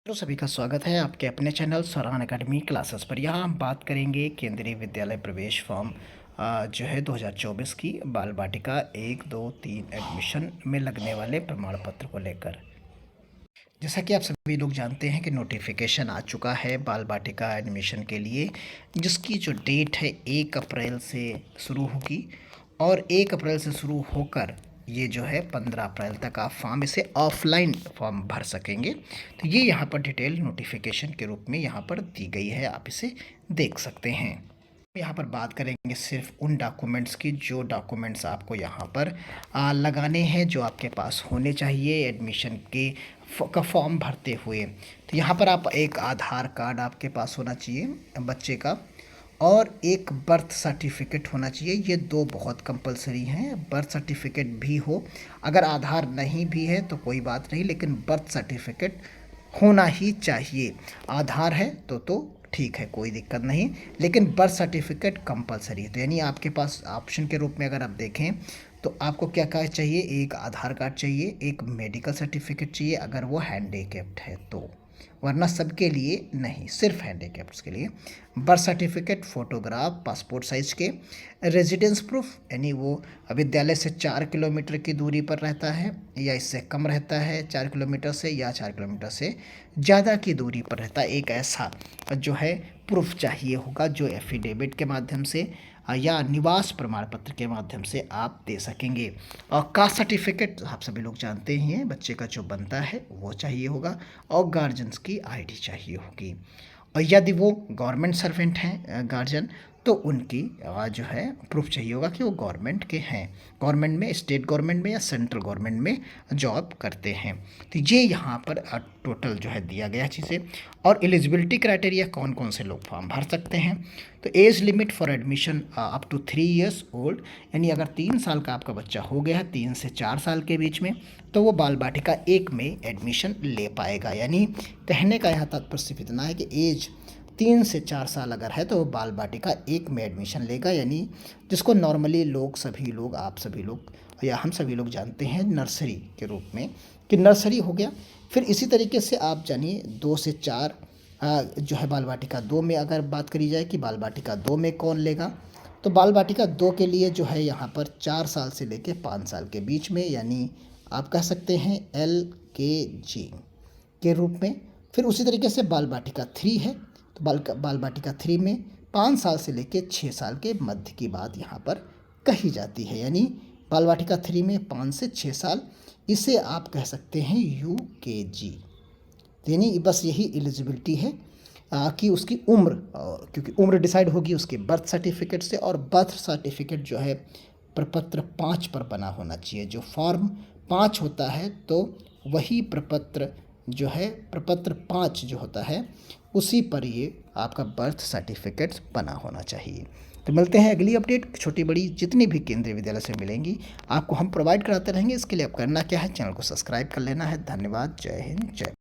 तो सभी का स्वागत है आपके अपने चैनल स्वरान एकेडमी क्लासेस पर। यहाँ हम बात करेंगे केंद्रीय विद्यालय प्रवेश फॉर्म जो है 2024 की बाल बाटिका 1, 2, 3 एडमिशन में लगने वाले प्रमाण पत्र को लेकर। जैसा कि आप सभी लोग जानते हैं कि नोटिफिकेशन आ चुका है बाल बाटिका एडमिशन के लिए, जिसकी जो डेट है 1 अप्रैल से शुरू होगी और 1 अप्रैल से शुरू होकर ये जो है 15 अप्रैल तक आप फॉर्म इसे ऑफलाइन फॉर्म भर सकेंगे। तो ये यहाँ पर डिटेल नोटिफिकेशन के रूप में यहाँ पर दी गई है, आप इसे देख सकते हैं। यहाँ पर बात करेंगे सिर्फ उन डॉक्यूमेंट्स की जो डॉक्यूमेंट्स आपको यहाँ पर लगाने हैं, जो आपके पास होने चाहिए एडमिशन के का फॉर्म भरते हुए। तो यहाँ पर आप एक आधार कार्ड आपके पास होना चाहिए बच्चे का, और एक बर्थ सर्टिफिकेट होना चाहिए। ये दो बहुत कंपलसरी हैं। बर्थ सर्टिफिकेट भी हो, अगर आधार नहीं भी है तो कोई बात नहीं, लेकिन बर्थ सर्टिफिकेट होना ही चाहिए। आधार है तो ठीक है, कोई दिक्कत नहीं, लेकिन बर्थ सर्टिफिकेट कंपलसरी है। तो यानी आपके पास ऑप्शन के रूप में अगर आप देखें तो आपको क्या क्या चाहिए, एक आधार कार्ड चाहिए, एक मेडिकल सर्टिफिकेट चाहिए अगर वो हैंडीकैप्ड है तो, वरना सबके लिए नहीं, सिर्फ हैंडीकैप्ड्स के लिए। Birth certificate, photograph passport size के, रेजिडेंस प्रूफ यानी वो विद्यालय से 4 किलोमीटर की दूरी पर रहता है या इससे कम रहता है 4 किलोमीटर से, या 4 किलोमीटर से ज़्यादा की दूरी पर रहता है, एक ऐसा जो है प्रूफ चाहिए होगा, जो एफिडेविट के माध्यम से या निवास प्रमाण पत्र के माध्यम से आप दे सकेंगे। और कास्ट सर्टिफिकेट आप सभी लोग जानते ही हैं, बच्चे का जो बनता है वो चाहिए होगा, और गार्जियंस की आईडी चाहिए होगी। और यदि वो गवर्नमेंट सर्वेंट हैं गार्जियन, तो उनकी जो है प्रूफ चाहिए होगा कि वो गवर्नमेंट के हैं, गवर्नमेंट में, स्टेट गवर्नमेंट में या सेंट्रल गवर्नमेंट में जॉब करते हैं। तो ये यहाँ पर टोटल जो है दिया गया चीज़ें। और एलिजिबिलिटी क्राइटेरिया कौन कौन से लोग फॉर्म भर सकते हैं, तो age limit for admission up to 3 years old, यानी अगर 3 साल का आपका बच्चा हो गया है, 3 से 4 साल के बीच में, तो वो बाल बाटिका 1 में एडमिशन ले पाएगा। यानी कहने का यहाँ तात्पर्य सिर्फ इतना है कि एज 3 से 4 साल अगर है तो वो बाल बाटिका 1 में एडमिशन लेगा, यानी जिसको नॉर्मली लोग, सभी लोग, आप सभी लोग या हम सभी लोग जानते हैं नर्सरी के रूप में, कि नर्सरी हो गया। फिर इसी तरीके से आप जानिए 2 से 4 जो है बाल बाटिका 2 में अगर बात करी जाए कि बाल बाटिका 2 में कौन लेगा, तो बाल बाटिका 2 के लिए जो है यहाँ पर 4 साल से लेकर 5 साल के बीच में, यानी आप कह सकते हैं LKG के रूप में। फिर उसी तरीके से बाल बाटिका 3 है, तो बाल बाटिका 3 में 5 साल से लेकर 6 साल के मध्य की बात यहाँ पर कही जाती है, यानी बाल बाटिका 3 में 5 से 6 साल, इसे आप कह सकते हैं UKG। यानी बस यही एलिजिबिलिटी है कि उसकी उम्र, क्योंकि उम्र डिसाइड होगी उसके बर्थ सर्टिफिकेट से, और बर्थ सर्टिफिकेट जो है प्रपत्र 5 पर बना होना चाहिए। जो फॉर्म 5 होता है तो वही प्रपत्र जो है, प्रपत्र 5 जो होता है उसी पर ये आपका बर्थ सर्टिफिकेट बना होना चाहिए। तो मिलते हैं अगली अपडेट, छोटी बड़ी जितनी भी केंद्रीय विद्यालय से मिलेंगी आपको हम प्रोवाइड कराते रहेंगे। इसके लिए आप करना क्या है, चैनल को सब्सक्राइब कर लेना है। धन्यवाद, जय हिंद, जय